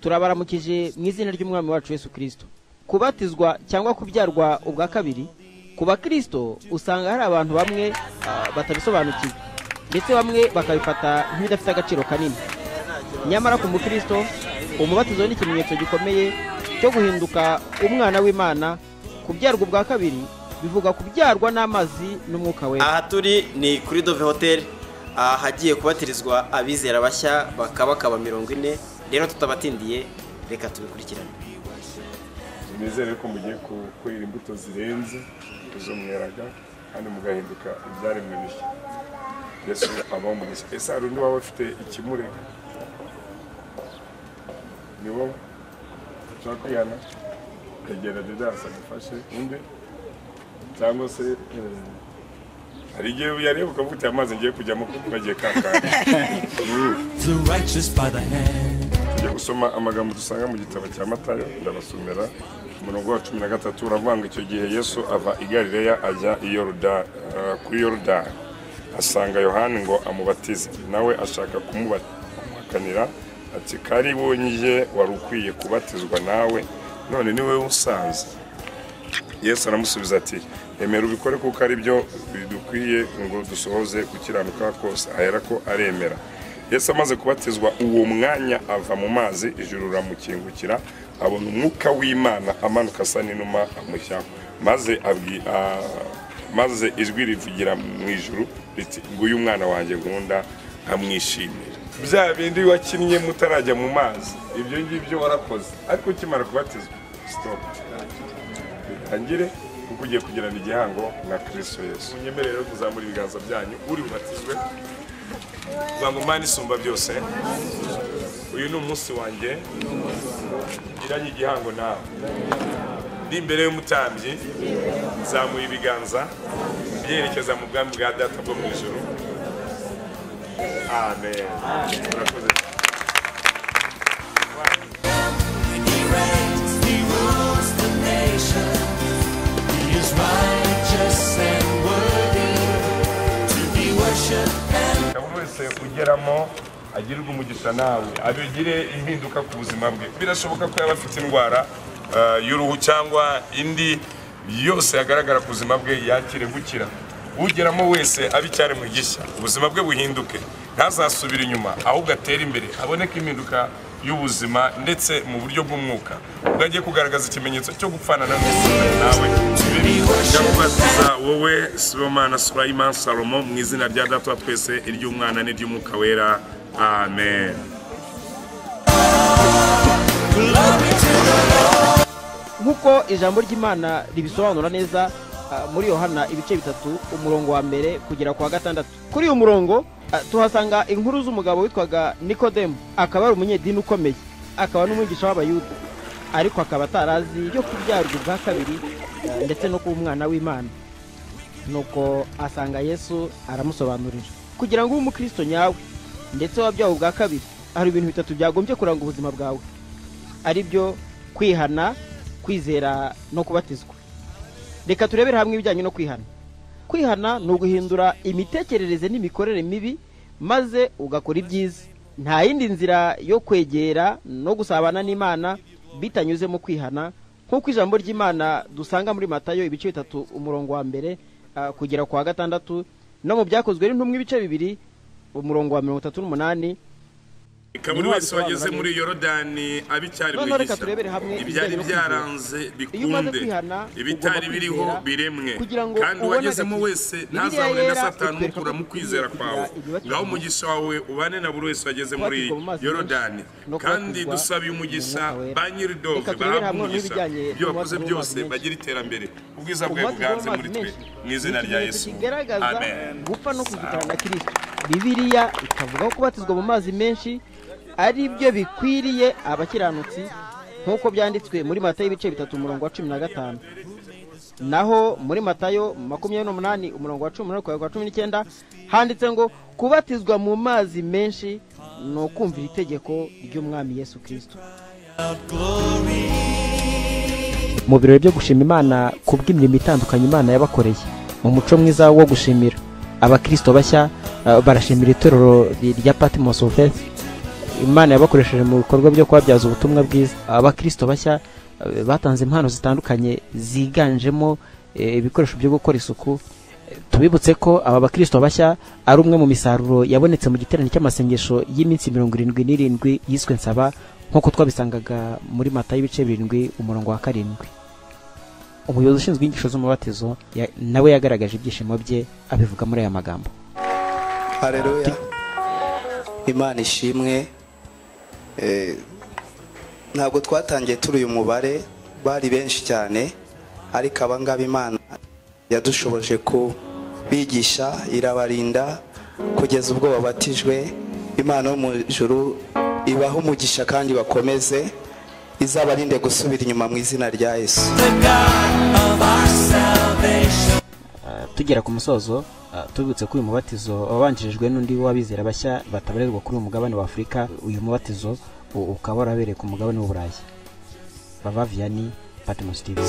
Turabaramukije mu izina ry'umwami wacu Yesu Kristo. Kubatizwa cyangwa kubyarwa ubwa kabiri ku bakristo usanga hari abantu bamwe batabisobanukiwe ndetse bamwe bakabifata nk'ibidafite agaciro kanini. Nyamara ku mukristo umubatizo ni ikimenyetso gikomeye cyo guhinduka umwana w'Imana. Kubyarwa ubwa kabiri bivuga kubyarwa n'amazi n'umwuka wera. Aha turi ni kuri Dove Hotel, hagiye kubatirizwa abizera bashya bakaba 40. Rero tutabatindiye, reka tubikurikirane. Nizere ko mugiye kwera imbuto zirenze izo mweraga kandi mugahinduka ibyaremwe bishya. Yesu abaho mu gishya. Ese hari undi waba afite ikimurega? Ni wowe ushaka kwihana? Egera Didasi agufashe undi cyangwa se hari igihe uyareba ukavuga amazi ngiye kujyamo kuko bagiye kankana. Tugiye gusoma amagambo dusanga mu gitabo cya Matayo, ndabasomera umurongo wa 13. Uravuga ngo icyo gihe Yesu ava i Galileya ajya kuri Yorodani, asanga Yohani ngo amubatize. Nawe ashaka kumubakanira ati, karibu njye wari ukwiye kubatizwa nawe, none ni wowe usanze. Yesu aramusubiza ati, emera ubikore kuko ari byo bidukwiye ngo dusohoze gukiranuka kose. Ahera ko aremera. Yesu amaze kubatizwa uwo mwanya ava mu mazi, ijuru ramukingukira, abona umwuka w'Imana amanuka asa n'inuma amushyaho. Maze ijwi rivugira mu ijuru riti, nguyu umwana wanjye nkunda, amwishimira. Bya bindi wakinnye mutarajya mu mazi, ibyo ngibyo warakoze, ariko ukimara kubatizwa stop. Angire kuko ugiye kugirana igihango na Kristo Yesu. Munyemerere kuzamura ibiganza byanyu uri bubatizwe. Zango Mana isumba byose, uyu ni umunsi wanjye giranye igihango nawe. Ndi imbere y'umutambyi, zamuye ibiganza byerekeza mu bwami bwa Data bwo mu ijuru. Amen. Murakoze. Ugeramo agirirwa umugisha nawe, abigire impinduka ku buzima bwe. Birashoboka ko yaba afite indwara y'uruhu cyangwa indi yose yagaragara ku buzima bwe, yakire gukira. Ugeramo wese abicyare mu gishya, ubuzima bwe buhinduke, ntazasubira inyuma, ahubwo atere imbere, aboneke impinduka y'ubuzima ndetse mu buryo bw'umwuka. Ugagiye kugaragaza ikimenyetso cyo gupfana nawe. Ndakubatiza wowe Sibomana Sulaiman Salomo mu izina rya Data wa twese, iry'Umwana n'iry'Umwuka wera. Amen. Nkuko ijambo ry'Imana ribisobanura neza muri Yohana ibice 3 umurongo wa mbere kugera kwa 6. Kuri uyu murongo tuhasanga inkuru z'umugabo witwaga Nikodemo. Akaba ari umunyedini ukomeye, akaba n'umwigisha w'Abayuda, ariko akaba atarazi yo kubyarwa ubwa kabiri ndetse no kuba umwana w'Imana. Nuko asanga Yesu aramusobanurira, kugira ngo ube umukristo nyawe ndetse wabyawe ubwa kabiri, hari ibintu 3 byagombye kuranga ubuzima bwawe, ari byo kwihana, kwizera no kubatizwa. Reka turebere hamwe ibijyanye no kwihana. Kwihana ni uguhindura imitekerereze n'imikorere mibi maze ugakora ibyiza. Nta yindi nzira yo kwegera no gusabana n'Imana bitanyuze mu kwihana, nk'uko ijambo ry'Imana dusanga muri Matayo ibice 3 umurongo wa mbere kugera kwa 6, no mu byakozwe n'intumwa ibice 2 umurongo wa 38. Buri wese wageze muri Yorodani abicyari mu gishya, ibyari byaranze bikunde, ibitari biriho biremwe, kandi uwagezemo wese ntazahure na Satani ukura mu kwizera kwawe. Ngaho umugisha wawe ubane na buri wese wageze muri Yorodani, kandi dusabiye umugisha ba nyiri Dove bahabwa umugisha, ibyo bakoze byose bagira iterambere, ubwiza bwawe buganze muri twe mu izina rya Yesu. Amen. Gupfa no kuvugana na Kristo. Bibiliya ikavuga ko kubatizwa mu mazi menshi ari byo bikwiriye abakiranutsi nk'uko byanditswe muri Matayo ibice 3 umurongo wa 15. Naho muri Matayo 28 umurongo wa 18 kugeza 19 handitse ngo kubatizwa mu mazi menshi no kumvira itegeko ry'umwami Yesu Kristo. Mu birori byo gushima Imana kubw'imirimo itandukanye Imana yabakoreye mu muco mwiza wo gushimira, abakristo bashya barashimira itorero rya Patmos of Faith Imana yabakoresheje mu bikorwa byo kwabyaza ubutumwa bwiza. Abakristo bashya batanze impano zitandukanye ziganjemo ibikoresho byo gukora isuku. Tubibutse ko aba bakristo bashya ari umwe mu misaruro yabonetse mu giterane cy'amasengesho y'iminsi 77 yiswe Nsaba, nk'uko twabisangaga muri Matayo ibice 7 umurongo wa 7. Umuyobozi ushinzwe inyigisho z'umubatizo nawe yagaragaje ibyishimo bye abivuga muri aya magambo. Haleluya, Imana ishimwe. Ntabwo twatangiye turi uyu mubare, bari benshi cyane, ariko abangaba Imana yadushoboje kubigisha, irabarinda kugeza ubwo babatijwe. Imana yo mu ijuru ibaho umugisha kandi bakomeze, izabarinde gusubira inyuma mu izina rya Yesu. Tugera ku musozo, tubibutse ko uyu mubatizo wabanjirijwe n'undi w'abizera bashya batabarerwa kuri umugabane wa Afurika. Uyu mubatizo ukaba warabereye ku mugabane w'Uburayi. Baba Vianney, Patmos TV.